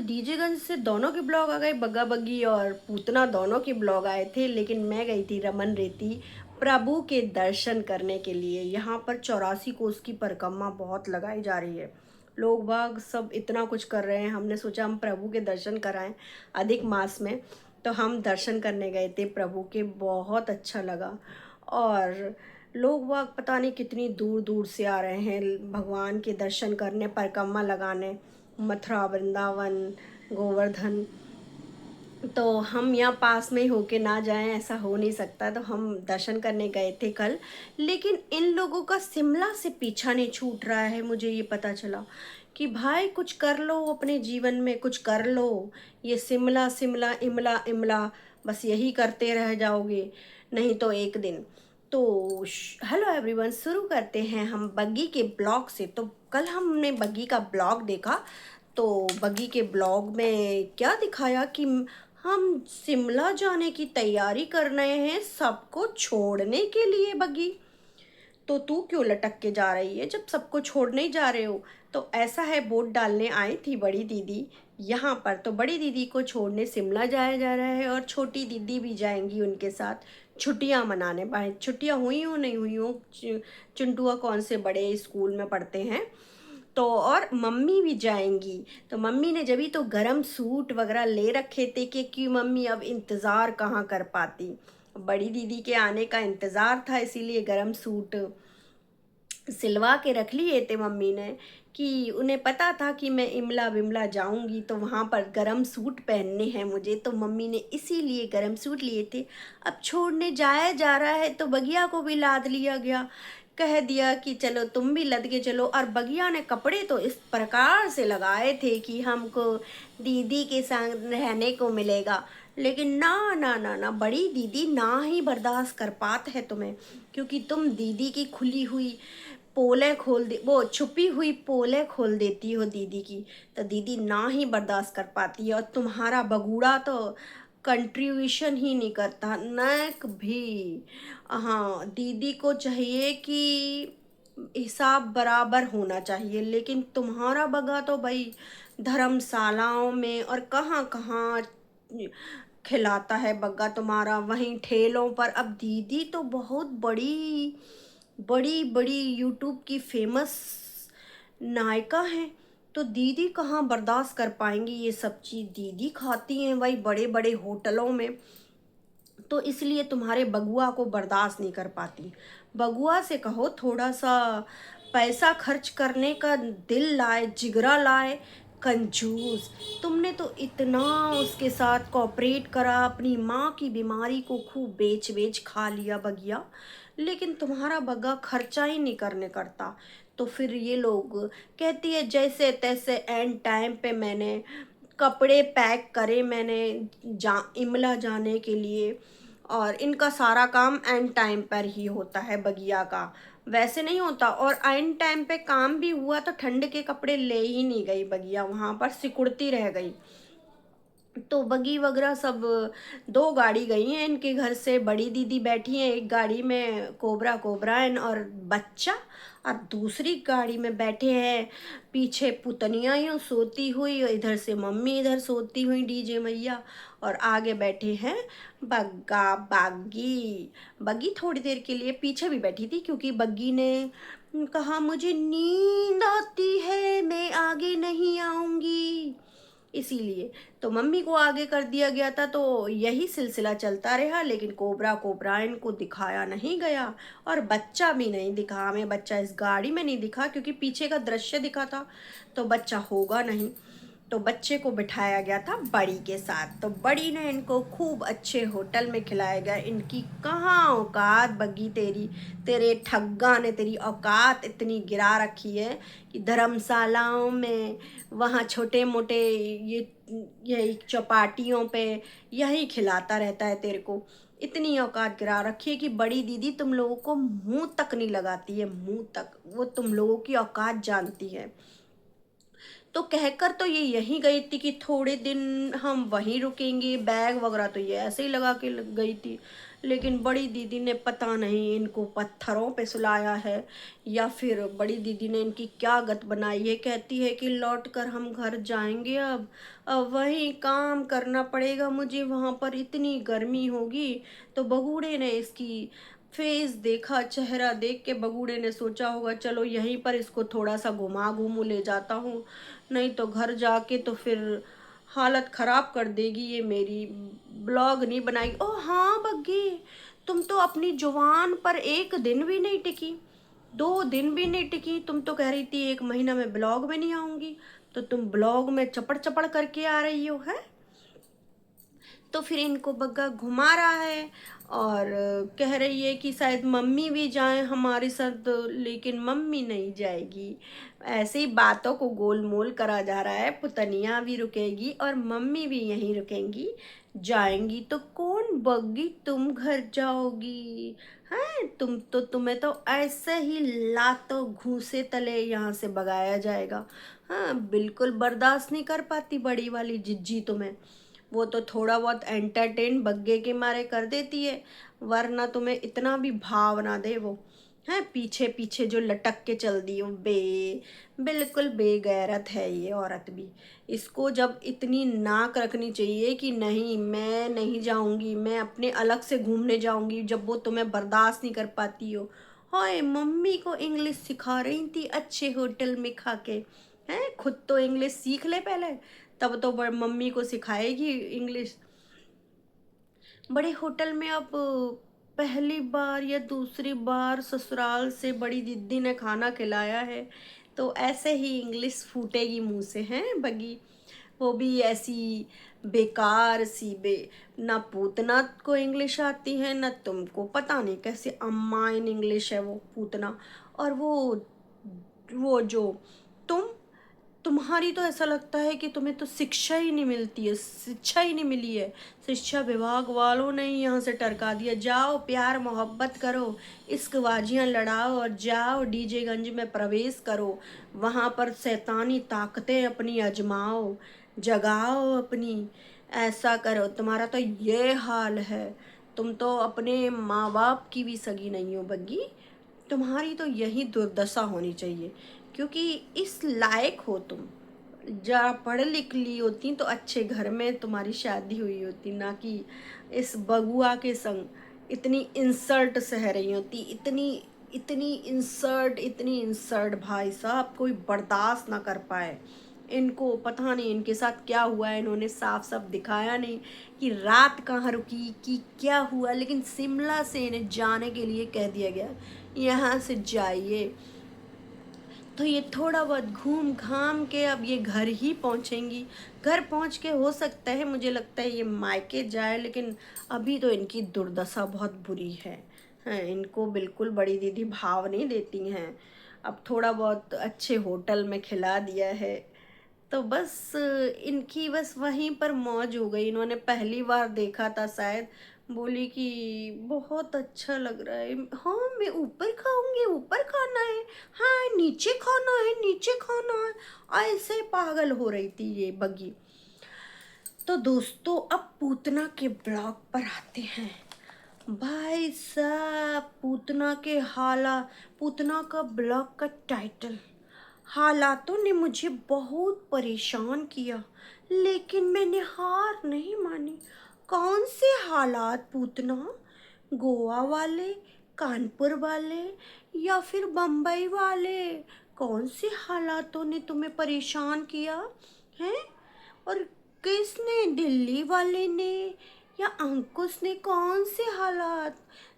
डीजेगंज से दोनों के ब्लॉग आ गए, बग्गा बग्गी और पूतना दोनों के ब्लॉग आए थे, लेकिन मैं गई थी रमन रेती प्रभु के दर्शन करने के लिए। यहाँ पर 84 कोस की परिक्रमा बहुत लगाई जा रही है। लोग बाग सब इतना कुछ कर रहे हैं, हमने सोचा हम प्रभु के दर्शन कराएं अधिक मास में। तो हम दर्शन करने गए थे प्रभु के, बहुत अच्छा लगा। और लोग बाग पता नहीं कितनी दूर दूर से आ रहे हैं भगवान के दर्शन करने, परिक्रमा लगाने, मथुरा, वृंदावन, गोवर्धन। तो हम यहाँ पास में ही होके ना जाएं, ऐसा हो नहीं सकता। तो हम दर्शन करने गए थे कल, लेकिन इन लोगों का शिमला से पीछा नहीं छूट रहा है। मुझे ये पता चला कि भाई कुछ कर लो अपने जीवन में, कुछ कर लो। ये शिमला शिमला इमला इमला बस यही करते रह जाओगे, नहीं तो एक दिन। तो हेलो एवरीवन, शुरू करते हैं हम बग्गी के ब्लॉग से। तो कल हमने बग्गी का ब्लॉग देखा, तो बग्गी के ब्लॉग में क्या दिखाया कि हम शिमला जाने की तैयारी कर रहे हैं सबको छोड़ने के लिए। बग्गी, तो तू क्यों लटक के जा रही है जब सबको छोड़ने ही जा रहे हो? तो ऐसा है, वोट डालने आई थी बड़ी दीदी यहाँ पर, तो बड़ी दीदी को छोड़ने शिमला जाया जा रहा है और छोटी दीदी भी जाएंगी उनके साथ छुट्टियां मनाने। भाई छुट्टियां हुई हो नहीं हुई हो, चिंटुआ कौन से बड़े स्कूल में पढ़ते हैं, तो और मम्मी भी जाएंगी। तो मम्मी ने जब ही तो गरम सूट वगैरह ले रखे थे कि मम्मी अब इंतज़ार कहाँ कर पाती, बड़ी दीदी के आने का इंतज़ार था, इसीलिए गरम सूट सिलवा के रख लिए थे मम्मी ने। कि उन्हें पता था कि मैं इमला विमला जाऊंगी तो वहाँ पर गरम सूट पहनने हैं मुझे, तो मम्मी ने इसीलिए गरम सूट लिए थे। अब छोड़ने जाया जा रहा है तो बगिया को भी लाद लिया गया, कह दिया कि चलो तुम भी लद के चलो। और बगिया ने कपड़े तो इस प्रकार से लगाए थे कि हमको दीदी के संग रहने को मिलेगा, लेकिन ना ना ना ना, बड़ी दीदी ना ही बर्दाश्त कर पाते है तुम्हें, क्योंकि तुम दीदी की खुली हुई पोलें खोल दे, वो छुपी हुई पोलें खोल देती हो दीदी की। तो दीदी ना ही बर्दाश्त कर पाती है, और तुम्हारा बगूड़ा तो कंट्रीब्यूशन ही नहीं करता नैक भी। हाँ, दीदी को चाहिए कि हिसाब बराबर होना चाहिए, लेकिन तुम्हारा बगा तो भाई धर्मशालाओं में और कहाँ कहाँ खिलाता है बग्गा तुम्हारा, वहीं ठेलों पर। अब दीदी तो बहुत बड़ी बड़ी बड़ी यूट्यूब की फेमस नायिका हैं, तो दीदी कहाँ बर्दाश्त कर पाएंगी ये सब चीज़। दीदी खाती हैं भाई बड़े बड़े होटलों में, तो इसलिए तुम्हारे बगुआ को बर्दाश्त नहीं कर पाती। बगुआ से कहो थोड़ा सा पैसा खर्च करने का दिल लाए, जिगरा लाए। कंजूस, तुमने तो इतना उसके साथ कॉपरेट करा, अपनी माँ की बीमारी को खूब बेच बेच खा लिया बगिया, लेकिन तुम्हारा बग्गा खर्चा ही नहीं करने करता। तो फिर ये लोग कहती है जैसे तैसे एंड टाइम पे मैंने कपड़े पैक करे, मैंने इमला जाने के लिए। और इनका सारा काम एंड टाइम पर ही होता है बगिया का, वैसे नहीं होता। और एंड टाइम पे काम भी हुआ तो ठंड के कपड़े ले ही नहीं गई बगिया, वहां पर सिकुड़ती रह गई। तो बगी वगैरह सब, दो गाड़ी गई हैं इनके घर से, बड़ी दीदी बैठी हैं एक गाड़ी में कोबरा कोबरायन और बच्चा, और दूसरी गाड़ी में बैठे हैं पीछे पुतनिया यूँ सोती हुई, और इधर से मम्मी इधर सोती हुई डीजे मैया, और आगे बैठे हैं बग्गा बागी। बग्गी थोड़ी देर के लिए पीछे भी बैठी थी, क्योंकि बग्गी ने कहा मुझे नींद आती है, मैं आगे नहीं आऊँगी, इसीलिए तो मम्मी को आगे कर दिया गया था। तो यही सिलसिला चलता रहा, लेकिन कोबरा कोबराइन को दिखाया नहीं गया, और बच्चा भी नहीं दिखा हमें। बच्चा इस गाड़ी में नहीं दिखा, क्योंकि पीछे का दृश्य दिखा था, तो बच्चा होगा नहीं। तो बच्चे को बिठाया गया था बड़ी के साथ, तो बड़ी ने इनको खूब अच्छे होटल में खिलाया गया। इनकी कहाँ औकात बग्गी तेरी, तेरे ठग्गा ने तेरी औकात इतनी गिरा रखी है कि धर्मशालाओं में, वहाँ छोटे मोटे ये यही चौपाटियों पे यही खिलाता रहता है तेरे को। इतनी औकात गिरा रखी है कि बड़ी दीदी तुम लोगों को मुंह तक नहीं लगाती है, मुंह तक वो तुम लोगों की औकात जानती है। तो तो कहकर तो ये यहीं गई थी कि थोड़े दिन हम वहीं रुकेंगे, बैग वगैरह तो ये ऐसे ही लगा के गई थी। लेकिन बड़ी दीदी ने पता नहीं इनको पत्थरों पे सुलाया है या फिर बड़ी दीदी ने इनकी क्या गत बनाई है। कहती है कि लौट कर हम घर जाएंगे, अब वहीं काम करना पड़ेगा मुझे, वहाँ पर इतनी गर्मी होगी। तो बगूड़े ने इसकी फेस देखा, चेहरा देख के बगूड़े ने सोचा होगा चलो यहीं पर इसको थोड़ा सा घुमा घूमू ले जाता हूँ, नहीं तो घर जाके तो फिर हालत ख़राब कर देगी ये मेरी, ब्लॉग नहीं बनाएगी। ओ हाँ बग्गी, तुम तो अपनी जुबान पर एक दिन भी नहीं टिकी, 2 दिन भी नहीं टिकी। तुम तो कह रही थी 1 महीना में ब्लॉग में नहीं आऊँगी, तो तुम ब्लॉग में चपड़ चपड़ करके आ रही हो है। तो फिर इनको बग्गा घुमा रहा है और कह रही है कि शायद मम्मी भी जाएं हमारे साथ, लेकिन मम्मी नहीं जाएगी। ऐसे ही बातों को गोल मोल करा जा रहा है। पुतनिया भी रुकेगी और मम्मी भी यहीं रुकेंगी, जाएंगी तो कौन बग्गी तुम घर जाओगी हैं। तुम्हें तो ऐसे ही लातों घूंसे तले यहाँ से भगाया जाएगा। हाँ बिल्कुल बर्दाश्त नहीं कर पाती बड़ी वाली जिज्जी तुम्हें। वो तो थोड़ा बहुत एंटरटेन बग्गे के मारे कर देती है, वरना तुम्हें इतना भी भाव ना दे वो है। पीछे पीछे जो लटक के चल दी हो, बिल्कुल बेगैरत है ये औरत भी। इसको जब इतनी नाक रखनी चाहिए कि नहीं मैं नहीं जाऊंगी, मैं अपने अलग से घूमने जाऊंगी, जब वो तुम्हें बर्दाश्त नहीं कर पाती हो। हाय मम्मी को इंग्लिश सिखा रही थी अच्छे होटल में खा के, हैं खुद तो इंग्लिश सीख ले पहले, तब तो मम्मी को सिखाएगी इंग्लिश। बड़े होटल में अब पहली बार या दूसरी बार ससुराल से बड़ी दीदी ने खाना खिलाया है, तो ऐसे ही इंग्लिश फूटेगी मुंह से हैं बगी। वो भी ऐसी बेकार सी ना पूतना को इंग्लिश आती है ना तुमको, पता नहीं कैसे अम्मा इन इंग्लिश है वो पूतना। और वो जो तुम तुम्हारी तो ऐसा लगता है कि तुम्हें तो शिक्षा ही नहीं मिलती है, शिक्षा ही नहीं मिली है। शिक्षा विभाग वालों ने ही यहाँ से टरका दिया, जाओ प्यार मोहब्बत करो, इश्कबाजियाँ लड़ाओ और जाओ डीजेगंज में प्रवेश करो, वहाँ पर शैतानी ताकतें अपनी आजमाओ, जगाओ अपनी, ऐसा करो। तुम्हारा तो ये हाल है, तुम तो अपने माँ बाप की भी सगी नहीं हो बग्गी। तुम्हारी तो यही दुर्दशा होनी चाहिए, क्योंकि इस लायक हो तुम। जरा पढ़ लिख ली होती तो अच्छे घर में तुम्हारी शादी हुई होती, ना कि इस बगुआ के संग इतनी इंसल्ट सह रही होती। इतनी इतनी इंसल्ट भाई साहब कोई बर्दाश्त ना कर पाए। इनको पता नहीं इनके साथ क्या हुआ है, इन्होंने साफ साफ दिखाया नहीं कि रात कहाँ रुकी कि क्या हुआ, लेकिन शिमला से इन्हें जाने के लिए कह दिया गया यहाँ से जाइए। तो ये थोड़ा बहुत घूम घाम के अब ये घर ही पहुँचेंगी। घर पहुँच के हो सकता है, मुझे लगता है ये मायके जाए, लेकिन अभी तो इनकी दुर्दशा बहुत बुरी है। हाँ इनको बिल्कुल बड़ी दीदी भाव नहीं देती हैं। अब थोड़ा बहुत अच्छे होटल में खिला दिया है तो बस इनकी बस वहीं पर मौज हो गई। इन्होंने पहली बार देखा था शायद, बोली कि बहुत अच्छा लग रहा है। हाँ मैं ऊपर खाऊंगी, ऊपर खाना है, हाँ नीचे खाना है, नीचे खाना है, ऐसे पागल हो रही थी ये बग्गी। तो दोस्तों अब पूतना के ब्लॉग पर आते हैं। भाई साहब पूतना का ब्लॉग का टाइटल, हालातों ने मुझे बहुत परेशान किया लेकिन मैंने हार नहीं मानी। कौन से हालात पूतना? गोवा वाले, कानपुर वाले या फिर बम्बई वाले? कौन से हालातों ने तुम्हें परेशान किया है? और किसने, दिल्ली वाले ने या अंकुश ने? कौन से हालात?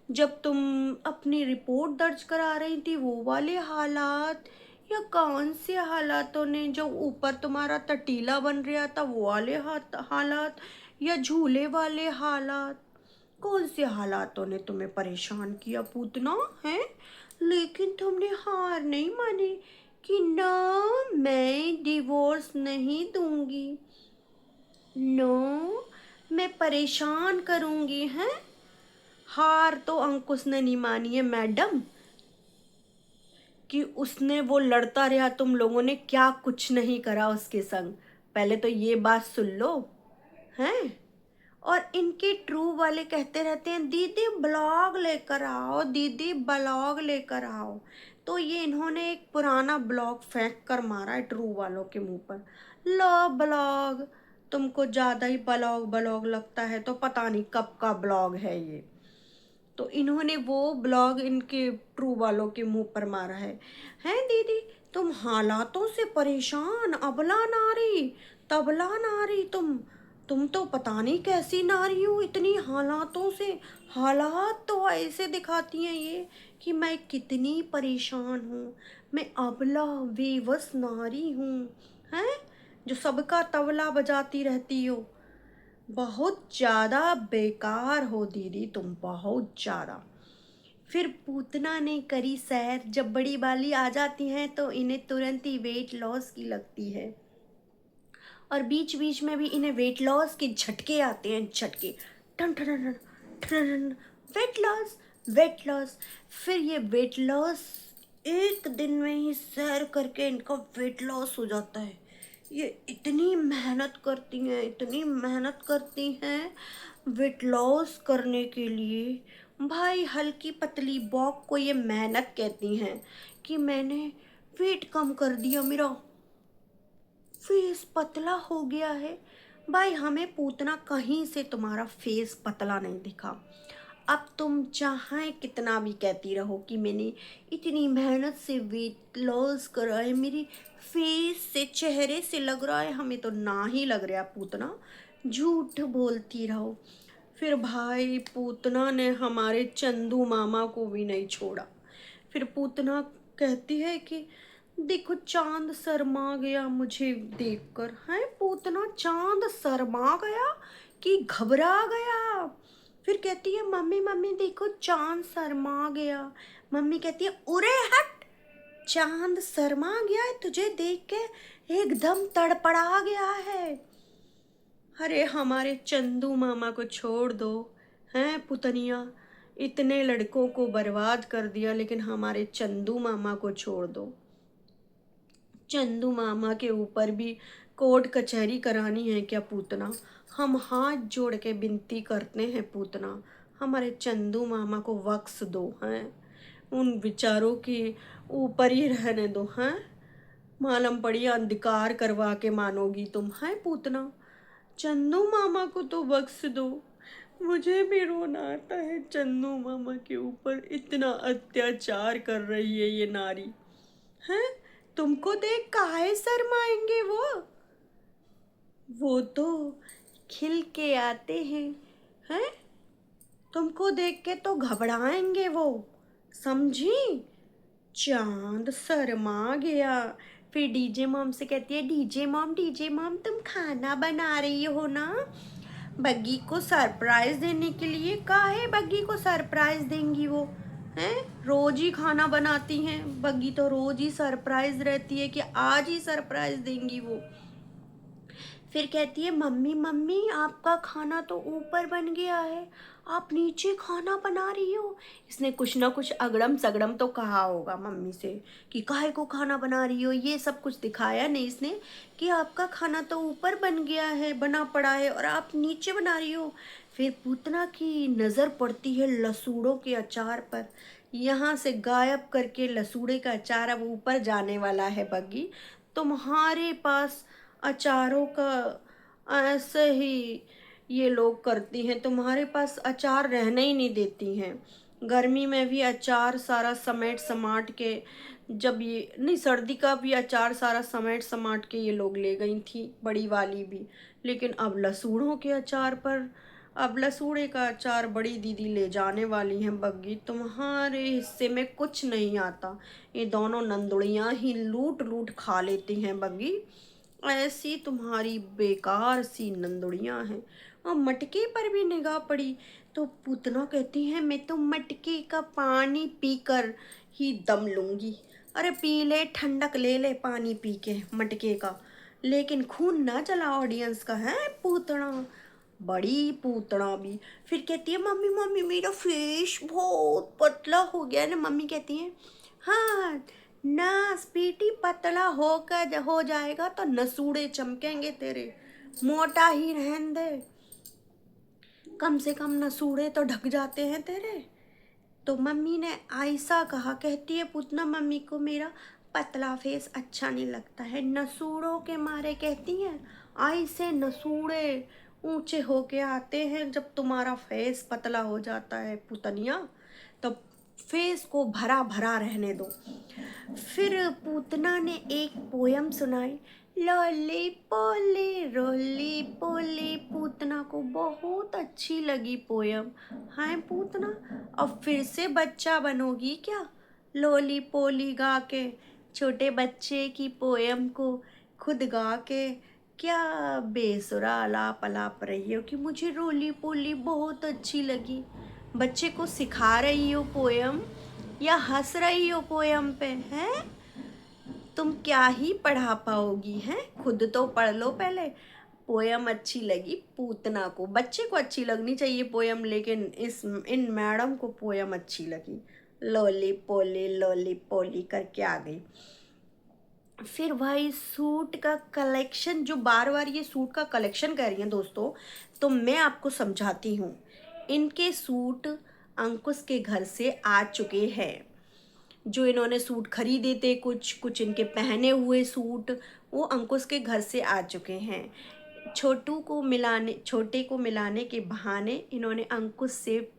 जब तुम अपनी रिपोर्ट दर्ज करा रही थी वो वाले हालात, या कौन से हालातों ने जो ऊपर तुम्हारा तटीला बन रहा था वो वाले हालात, या झूले वाले हालात? कौन से हालातों ने तुम्हें परेशान किया पूतना है? लेकिन तुमने हार नहीं मानी कि ना मैं डिवोर्स नहीं दूंगी, नो मैं परेशान करूंगी। हैं हार तो अंकुश ने नहीं मानी है मैडम, कि उसने वो लड़ता रहा, तुम लोगों ने क्या कुछ नहीं करा उसके संग। पहले तो ये बात सुन लो हैं। और इनके ट्रू वाले कहते रहते हैं दीदी ब्लॉग लेकर आओ, दीदी ब्लॉग लेकर आओ। तो ये इन्होंने एक पुराना ब्लॉग फेंक कर मारा है ट्रू वालों के मुंह पर। लो ब्लॉग, तुमको ज़्यादा ही ब्लॉग ब्लॉग लगता है तो पता नहीं कब का ब्लॉग है ये। तो इन्होंने वो ब्लॉग इनके ट्रू वालों के मुंह पर मारा है दीदी तुम हालातों से परेशान, अबला नारी, तबला नारी, तुम तो पता नहीं कैसी नारी हो, इतनी हालातों से। हालात तो ऐसे दिखाती हैं ये कि मैं कितनी परेशान हूँ, मैं अबला बेबस नारी हूँ, हैं जो सबका तबला बजाती रहती हो। बहुत ज़्यादा बेकार हो दीदी तुम, बहुत ज़्यादा। फिर पूतना ने करी सैर। जब बड़ी वाली आ जाती हैं तो इन्हें तुरंत ही वेट लॉस की लगती है, और बीच बीच में भी इन्हें वेट लॉस के झटके आते हैं, झटके टन टन टन टन, वेट लॉस, वेट लॉस। फिर ये वेट लॉस एक दिन में ही सैर करके इनका वेट लॉस हो जाता है। ये इतनी मेहनत करती हैं, इतनी मेहनत करती हैं वेट लॉस करने के लिए। भाई हल्की पतली वॉक को ये मेहनत कहती हैं कि मैंने वेट कम कर दिया, मेरा फेस पतला हो गया है। भाई हमें पूतना कहीं से तुम्हारा फेस पतला नहीं दिखा। अब तुम चाहे कितना भी कहती रहो कि मैंने इतनी मेहनत से वेट लॉस करा है, मेरी फेस से, चेहरे से लग रहा है, हमें तो ना ही लग रहा पूतना, झूठ बोलती रहो। फिर भाई पूतना ने हमारे चंदू मामा को भी नहीं छोड़ा। फिर पूतना कहती है कि देखो चांद शर्मा गया मुझे देखकर। है पूतना चांद शर्मा गया कि घबरा गया? फिर कहती है मम्मी मम्मी देखो चांद शर्मा गया। मम्मी कहती है उरे हट, चांद शर्मा गया है तुझे देख के, एकदम तड़पड़ा गया है। अरे हमारे चंदू मामा को छोड़ दो, हैं पुतनिया, इतने लड़कों को बर्बाद कर दिया, लेकिन हमारे चंदू मामा को छोड़ दो। चंदू मामा के ऊपर भी कोर्ट कचहरी करानी है क्या पूतना? हम हाथ जोड़ के विनती करते हैं पूतना, हमारे चंदू मामा को बख्श दो, हैं उन विचारों के ऊपर ही रहने दो। हैं मालूम पड़ी अंधकार करवा के मानोगी तुम, हैं पूतना, चंदू मामा को तो बख्श दो। मुझे भी रोना आता है, चंदू मामा के ऊपर इतना अत्याचार कर रही है ये नारी। हैं तुमको देख काहे शर्माएंगे वो तो खिल के आते हैं तुमको देख के तो घबराएंगे वो, समझी? चांद शर्मा गया। फिर डीजे मॉम से कहती है डीजे मॉम तुम खाना बना रही हो ना बग्गी को सरप्राइज देने के लिए? काहे बग्गी को सरप्राइज देंगी वो, हैं रोज ही खाना बनाती हैं बग्गी, तो रोज ही सरप्राइज रहती है कि आज ही सरप्राइज देंगी वो। फिर कहती है मम्मी मम्मी आपका खाना तो ऊपर बन गया है, आप नीचे खाना बना रही हो। इसने कुछ ना कुछ अगड़म सगड़म तो कहा होगा मम्मी से कि काहे को खाना बना रही हो, ये सब कुछ दिखाया नहीं इसने कि आपका खाना तो ऊपर बन गया है, बना पड़ा है, और आप नीचे बना रही हो। फिर पूतना की नज़र पड़ती है लसूड़ों के अचार पर। यहाँ से गायब करके लसूड़े का अचार अब ऊपर जाने वाला है बग्गी, तुम्हारे पास अचारों का ऐसे ही ये लोग करती हैं, तुम्हारे पास अचार रहने ही नहीं देती हैं। गर्मी में भी अचार सारा समेट समाट के, जब ये नहीं सर्दी का भी अचार सारा समेट समाट के ये लोग ले गई थी बड़ी वाली भी, लेकिन अब लसूड़ों के अचार पर, अब लसूड़े का अचार बड़ी दीदी ले जाने वाली हैं बग्गी, तुम्हारे हिस्से में कुछ नहीं आता, ये दोनों नंदुड़ियाँ ही लूट लूट खा लेती हैं बग्गी। ऐसी तुम्हारी बेकार सी नंदुड़ियाँ हैं। और मटके पर भी निगाह पड़ी तो पूतना कहती है मैं तो मटके का पानी पीकर ही दम लूंगी। अरे पी ले, ठंडक ले ले पानी पी के मटके का, लेकिन खून ना चला ऑडियंस का, है पूतना, बड़ी पूतना भी। फिर कहती है मम्मी मम्मी मेरा फेस बहुत पतला हो गया है ना। मम्मी कहती है हाँ नास बेटी पतला होकर हो जाएगा तो नसूड़े चमकेंगे तेरे, मोटा ही रहन दे, कम से कम नसूड़े तो ढक जाते हैं तेरे। तो मम्मी ने ऐसा कहा। कहती है पूतना मम्मी को मेरा पतला फेस अच्छा नहीं लगता है, नसूड़ों के मारे कहती हैं ऐसे नसूड़े ऊंचे होके आते हैं जब तुम्हारा फेस पतला हो जाता है पुतनिया, तो फेस को भरा भरा रहने दो। फिर पूतना ने एक पोयम सुनाई, लोली पोली रोली पोली। पूतना को बहुत अच्छी लगी पोयम। हाँ पूतना, अब फिर से बच्चा बनोगी क्या लोली पोली गा के? छोटे बच्चे की पोयम को खुद गा के क्या बेसुरा आलाप अलाप रही हो कि मुझे रोली पोली बहुत अच्छी लगी। बच्चे को सिखा रही हो पोयम या हंस रही हो पोयम पे? हैं तुम क्या ही पढ़ा पाओगी? हैं खुद तो पढ़ लो पहले। पोयम अच्छी लगी पूतना को, बच्चे को अच्छी लगनी चाहिए पोयम, लेकिन इन मैडम को पोयम अच्छी लगी। लोली पोली करके आ गई। फिर भाई सूट का कलेक्शन, जो बार बार ये सूट का कलेक्शन कर रही हैं दोस्तों, तो मैं आपको समझाती हूँ। इनके सूट अंकुश के घर से आ चुके हैं। जो इन्होंने सूट खरीदे थे, कुछ कुछ इनके पहने हुए सूट, वो अंकुश के घर से आ चुके हैं। छोटे को मिलाने के बहाने इन्होंने अंकुश से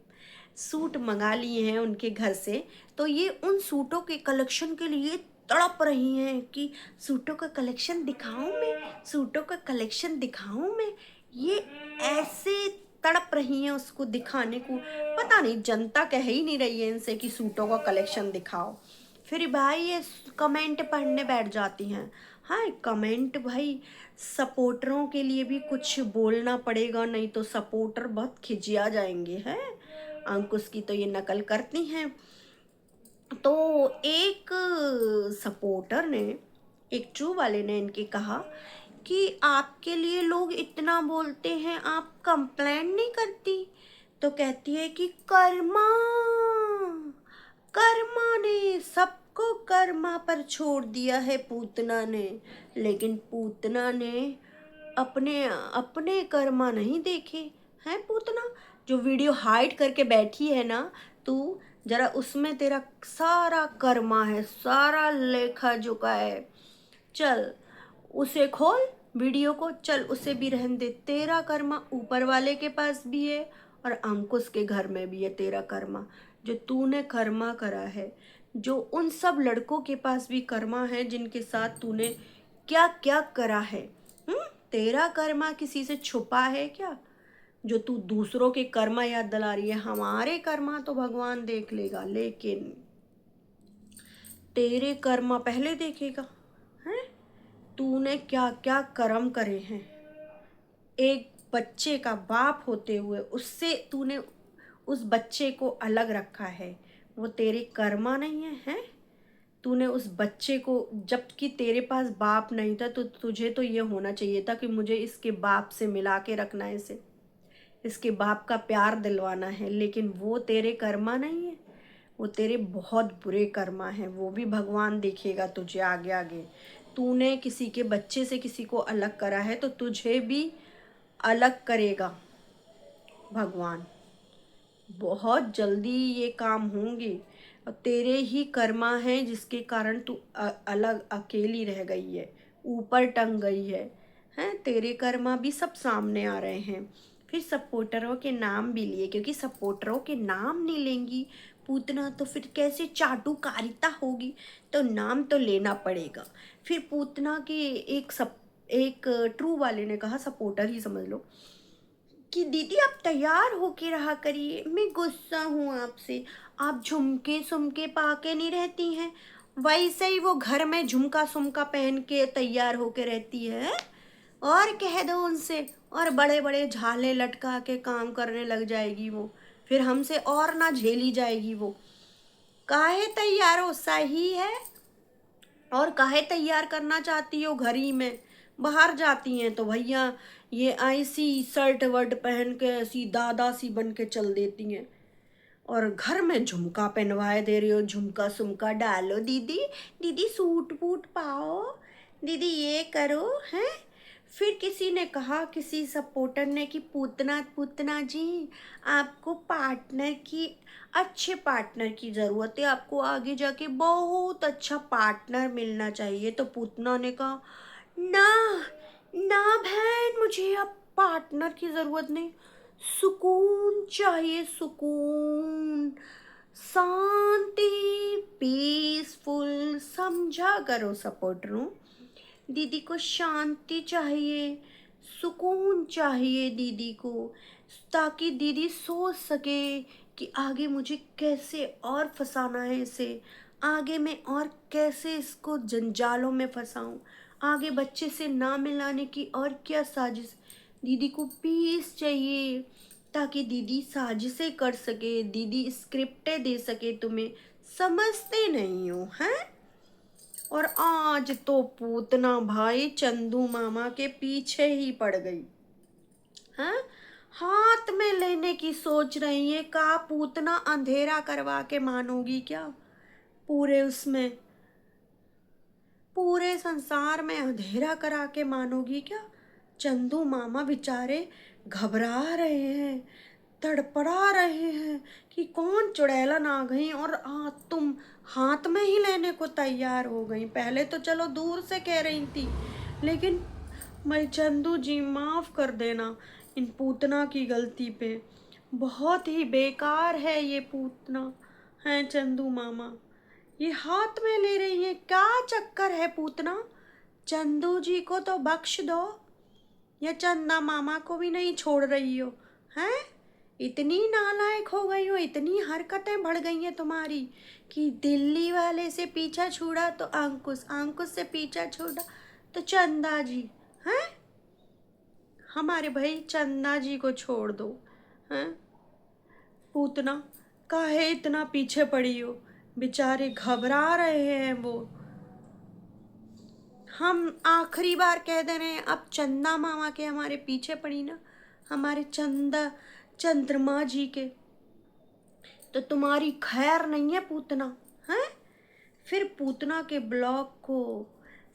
सूट मंगा लिए हैं उनके घर से। तो ये उन सूटों के कलेक्शन के लिए तड़प रही हैं कि सूटों का कलेक्शन दिखाऊं मैं, सूटों का कलेक्शन दिखाऊं मैं। ये ऐसे तड़प रही हैं उसको दिखाने को। पता नहीं जनता कह ही नहीं रही है इनसे कि सूटों का कलेक्शन दिखाओ। फिर भाई ये कमेंट पढ़ने बैठ जाती हैं। हाँ कमेंट भाई, सपोर्टरों के लिए भी कुछ बोलना पड़ेगा, नहीं तो सपोर्टर बहुत खिजिया जाएंगे। हैं अंकुश की तो ये नकल करती हैं। तो एक सपोर्टर ने, एक ट्रू वाले ने इनके कहा कि आपके लिए लोग इतना बोलते हैं, आप कंप्लेंट नहीं करती? तो कहती है कि कर्मा, कर्मा ने सबको कर्मा पर छोड़ दिया है पूतना ने। लेकिन पूतना ने अपने अपने कर्मा नहीं देखे हैं। पूतना जो वीडियो हाइड करके बैठी है ना तू, जरा उसमें तेरा सारा कर्मा है, सारा लेखा जोखा है। चल उसे खोल वीडियो को, चल उसे भी रहने दे। तेरा कर्मा ऊपर वाले के पास भी है और अंकुश के घर में भी है तेरा कर्मा। जो तूने कर्मा करा है, जो उन सब लड़कों के पास भी कर्मा है जिनके साथ तूने क्या क्या करा है। तेरा कर्मा किसी से छुपा है क्या? जो तू दूसरों के कर्मा याद दिला रही है। हमारे कर्मा तो भगवान देख लेगा, लेकिन तेरे कर्मा पहले देखेगा। हैं तूने क्या क्या कर्म करे हैं। एक बच्चे का बाप होते हुए उससे तूने उस बच्चे को अलग रखा है, वो तेरे कर्मा नहीं है। हैं तूने उस बच्चे को, जबकि तेरे पास बाप नहीं था, तो तुझे तो ये होना चाहिए था कि मुझे इसके बाप से मिला के रखना है, इसे इसके बाप का प्यार दिलवाना है। लेकिन वो तेरे कर्मा नहीं है, वो तेरे बहुत बुरे कर्मा हैं। वो भी भगवान देखेगा तुझे आगे आगे। तूने किसी के बच्चे से किसी को अलग करा है तो तुझे भी अलग करेगा भगवान। बहुत जल्दी ये काम होंगे और तेरे ही कर्मा हैं जिसके कारण तू अलग अकेली रह गई है, ऊपर टंग गई है। हैं तेरे कर्मा भी सब सामने आ रहे हैं। फिर सपोर्टरों के नाम भी लिए, क्योंकि सपोर्टरों के नाम नहीं लेंगी पूतना तो फिर कैसे चाटुकारिता होगी, तो नाम तो लेना पड़ेगा। फिर पूतना के एक ट्रू वाले ने कहा, सपोर्टर ही समझ लो, कि दीदी आप तैयार होके रहा करिए, मैं गुस्सा हूँ आपसे। आप झुमके सुमके पा के नहीं रहती हैं, वैसे ही वो घर में झुमका सुमका पहन के तैयार होके रहती है। और कह दो उनसे, और बड़े बड़े झाले लटका के काम करने लग जाएगी वो, फिर हमसे और ना झेली जाएगी वो। काहे तैयार हो, सही है। और काहे तैयार करना चाहती हो घर ही में? बाहर जाती हैं तो भैया ये ऐसी शर्ट वर्ट पहन के ऐसी दादा सी बन के चल देती हैं। और घर में झुमका पहनवाए दे रही हो, झुमका सुमका डालो दीदी, दीदी सूट बूट पाओ, दीदी ये करो हैं। फिर किसी ने कहा, किसी सपोर्टर ने, कि पूतना पूतना जी आपको पार्टनर की, अच्छे पार्टनर की ज़रूरत है, आपको आगे जाके बहुत अच्छा पार्टनर मिलना चाहिए। तो पूतना ने कहा, ना ना बहन, मुझे अब पार्टनर की ज़रूरत नहीं, सुकून चाहिए, सुकून, शांति, पीसफुल। समझा करो सपोर्टरों, दीदी को शांति चाहिए, सुकून चाहिए दीदी को, ताकि दीदी सोच सके कि आगे मुझे कैसे और फंसाना है इसे, आगे मैं और कैसे इसको जंजालों में फंसाऊं, आगे बच्चे से ना मिलाने की और क्या साजिश। दीदी को पीस चाहिए ताकि दीदी साजिशें कर सके, दीदी स्क्रिप्टें दे सके तुम्हें। समझते नहीं हो हैं। और आज तो पूतना भाई चंदू मामा के पीछे ही पड़ गई हैं, हाथ में लेने की सोच रही है। का पूतना अंधेरा करवा के मानोगी क्या? पूरे उसमें, पूरे संसार में अंधेरा करा के मानोगी क्या? चंदू मामा बेचारे घबरा रहे हैं, तड़पड़ा रहे हैं कि कौन चुड़ैलन आ गई और तुम हाथ में ही लेने को तैयार हो गई। पहले तो चलो दूर से कह रही थी, लेकिन मैं, चंदू जी माफ़ कर देना इन पूतना की गलती पे, बहुत ही बेकार है ये पूतना है चंदू मामा, ये हाथ में ले रही है, क्या चक्कर है पूतना? चंदू जी को तो बख्श दो, या चंदा मामा को भी नहीं छोड़ रही हो हैं? इतनी नालायक हो गई हो, इतनी हरकतें बढ़ गई हैं तुम्हारी कि दिल्ली वाले से पीछा छुड़ा तो अंकुश, अंकुश से पीछा छुड़ा तो चंदा जी हैं। हमारे भाई चंदा जी को छोड़ दो हैं। पूतना काहे इतना पीछे पड़ी हो, बेचारे घबरा रहे हैं वो। हम आखिरी बार कह दे रहे हैं, अब चंदा मामा के हमारे पीछे पड़ी ना, हमारे चंद्रमा जी के, तो तुम्हारी खैर नहीं है पूतना हैं। फिर पूतना के ब्लॉग को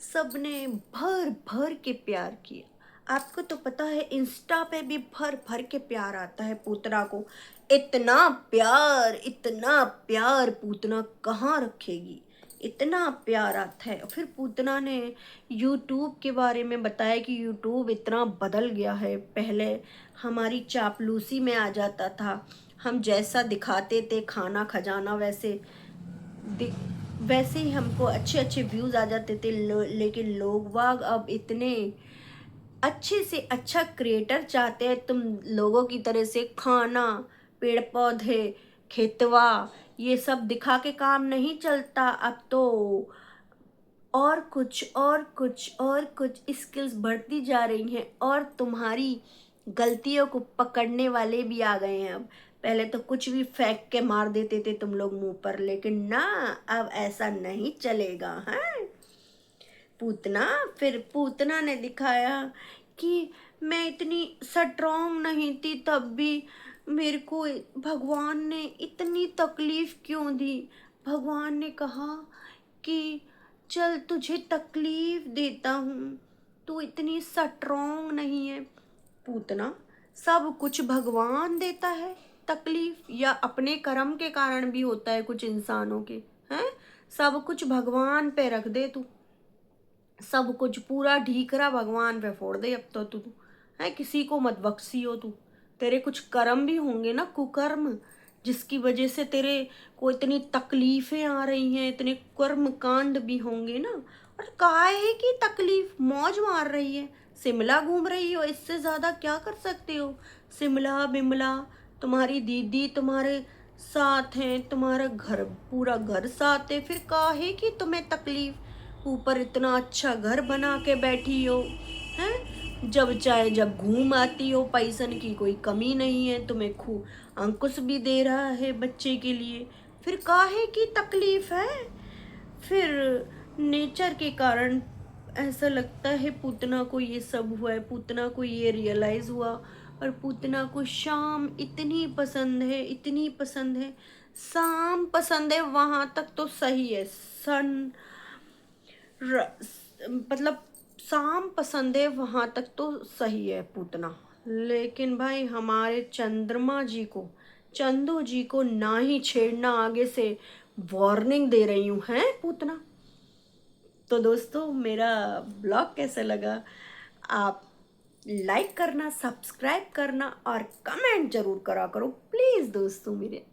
सबने भर भर के प्यार किया। आपको तो पता है इंस्टा पे भी भर भर के प्यार आता है पूतना को। इतना प्यार, इतना प्यार पूतना कहाँ रखेगी, इतना प्यार आता है। फिर पूतना ने यूट्यूब के बारे में बताया कि यूट्यूब इतना बदल गया है, पहले हमारी चापलूसी में आ जाता था, हम जैसा दिखाते थे खाना खजाना वैसे ही हमको अच्छे अच्छे व्यूज़ आ जाते थे। लेकिन लोग वाग अब इतने अच्छे से अच्छा क्रिएटर चाहते हैं, तुम लोगों की तरह से खाना, पेड़ पौधे, खेतवा, ये सब दिखा के काम नहीं चलता। अब तो और कुछ और कुछ और कुछ स्किल्स बढ़ती जा रही हैं, और तुम्हारी गलतियों को पकड़ने वाले भी आ गए हैं। अब पहले तो कुछ भी फेंक के मार देते थे तुम लोग मुंह पर, लेकिन ना, अब ऐसा नहीं चलेगा हैं पूतना। फिर पूतना ने दिखाया कि मैं इतनी स्ट्रॉन्ग नहीं थी, तब भी मेरे को भगवान ने इतनी तकलीफ क्यों दी। भगवान ने कहा कि चल तुझे तकलीफ देता हूँ, तू इतनी स्ट्रॉन्ग नहीं है। पूतना, सब कुछ भगवान देता है तकलीफ, या अपने कर्म के कारण भी होता है कुछ इंसानों के हैं। सब कुछ भगवान पे रख दे तू, सब कुछ पूरा ढीकरा भगवान पे फोड़ दे। अब तो तू है, किसी को मत बख्शी हो तू। तेरे कुछ कर्म भी होंगे ना, कुकर्म, जिसकी वजह से तेरे को इतनी तकलीफें आ रही हैं, इतने कर्म कांड भी होंगे ना। और काहे की तकलीफ, मौज मार रही है, शिमला घूम रही हो, इससे ज़्यादा क्या कर सकते हो। शिमला बिमला, तुम्हारी दीदी तुम्हारे साथ हैं, तुम्हारा घर, पूरा घर साथ है, फिर काहे की तुम्हें तकलीफ। ऊपर इतना अच्छा घर बना के बैठी हो हैं, जब चाहे जब घूम आती हो, पैसन की कोई कमी नहीं है तुम्हें, अंकुश भी दे रहा है बच्चे के लिए, फिर काहे की तकलीफ है। फिर नेचर के कारण ऐसा लगता है पूतना को ये सब हुआ है, पूतना को ये रियलाइज़ हुआ, और पूतना को शाम इतनी पसंद है, इतनी पसंद है। शाम पसंद है वहाँ तक तो सही है, सन मतलब शाम पसंद है वहाँ तक तो सही है पूतना। लेकिन भाई हमारे चंद्रमा जी को, चंदू जी को ना ही छेड़ना, आगे से वार्निंग दे रही हूँ, हैं पूतना। तो दोस्तों मेरा ब्लॉग कैसा लगा, आप लाइक करना, सब्सक्राइब करना और कमेंट जरूर करा करो प्लीज़ दोस्तों मेरे।